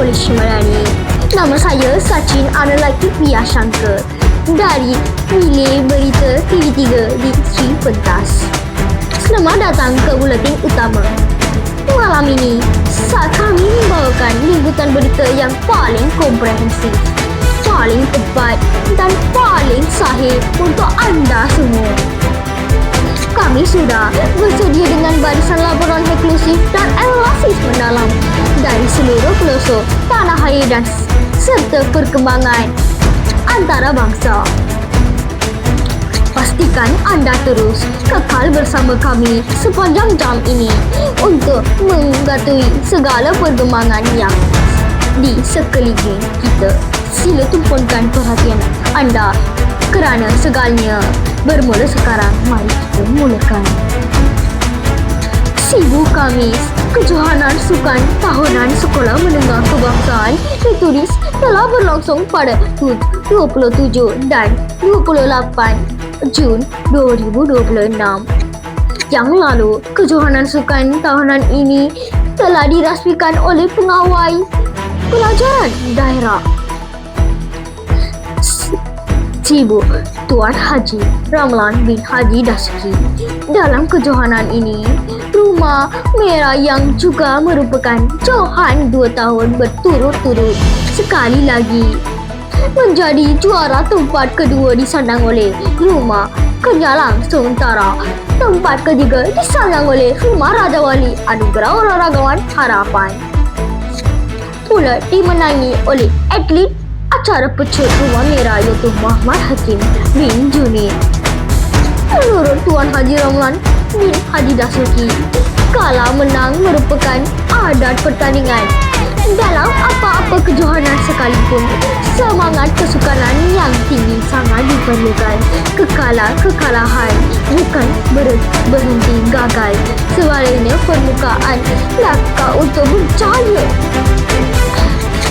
tulis Melani. Nama saya Sachin Analaki Piasangka dari Milih Berita TV3 di Sri Pentas. Selamat datang ke Buletin Utama. Malam ini, saat kami membawakan liputan berita yang paling komprehensif, paling tepat dan paling sahih untuk anda semua. Kami sudah bersedia dengan barisan laporan eksklusif dan analisis mendalam dari seluruh pelosok tanah air dan serta perkembangan antarabangsa. Pastikan anda terus kekal bersama kami sepanjang jam ini untuk mengetahui segala perkembangan yang di sekeliling kita. Sila tumpukan perhatian anda kerana segalanya bermula sekarang. Mari kita mulakan. Sibu Kamis, Kejohanan Sukan Tahunan Sekolah Menengah Kebangsaan ditulis telah berlangsung pada 27 dan 28 Jun 2026. Yang lalu, Kejohanan Sukan Tahunan ini telah dirasmikan oleh Pengawal Pelajaran Daerah Sibu Tuan Haji Ramlan bin Haji Dasuki. Dalam kejohanan ini, Rumah Merah yang juga merupakan johan 2 tahun berturut-turut sekali lagi menjadi juara tempat kedua disandang oleh Rumah Kenyalang, sementara tempat ketiga disandang oleh Rumah Raja Wali Anugerah Olahragawan Harapan. Pula dimenangi oleh atlet acara pecut Rumah Merah iaitu Muhammad Hakim bin Junid. Menurut Tuan Haji Ramlan bin Haji Dasuki, kalah menang merupakan adat pertandingan. Dalam apa-apa kejohanan sekalipun, semangat kesukaran yang tinggi sangat diperlukan. Kekalahan bukan berhenti gagal, sebaliknya permukaan langkah untuk berjaya.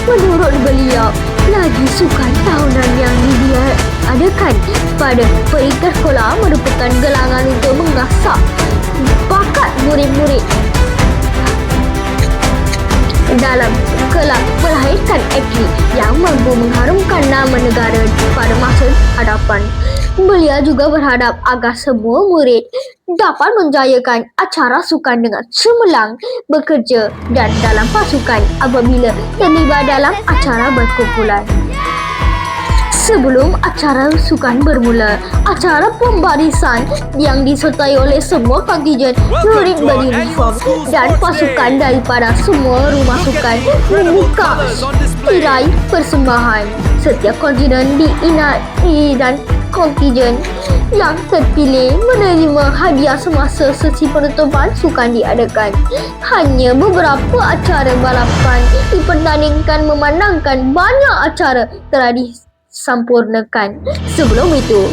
Menurut beliau, lagi sukan tahunan yang diadakan pada peringkat sekolah merupakan gelangan untuk mengasah bakat murid-murid dalam kelak melahirkan atlet yang mampu mengharumkan nama negara pada masa hadapan. Beliau juga berharap agar semua murid dapat menjayakan acara sukan dengan cemerlang bekerja dan dalam pasukan apabila terlibat dalam acara berkumpulan. Sebelum acara sukan bermula, acara pembarisan yang disertai oleh semua kontingen murid beruniform dan pasukan daripada semua rumah sukan membuka tirai persembahan. Setiap kontingen diinai dan kontingen yang terpilih menerima hadiah semasa sesi penutupan sukan diadakan. Hanya beberapa acara balapan dipertandingkan memandangkan banyak acara telah disampurnakan. Sebelum itu,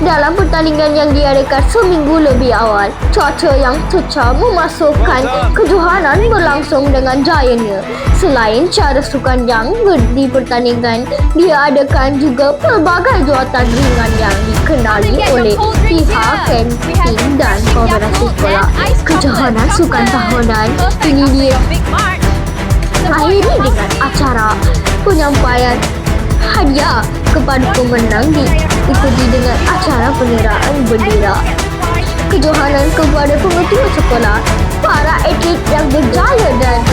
dalam pertandingan yang diadakan seminggu lebih awal, cuaca yang cerah memasukkan kejohanan berlangsung dengan jayanya. Selain cara sukan yang dipertandingkan, diadakan juga pelbagai jawatan ringan yang dikenali oleh pihak kantin dan komunitas sekolah. Kejohanan sukan tahunan ini diakhiri dengan acara penyampaian hadiah kepada pemenang diikuti dengan acara penyerahan bendera. Kejohanan kepada pengetua sekolah, para atlet yang berjaya dan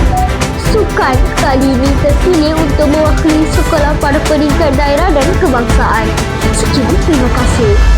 sukan kali ini terpilih untuk mewakili sekolah pada peringkat daerah dan kebangsaan. Sekian, terima kasih.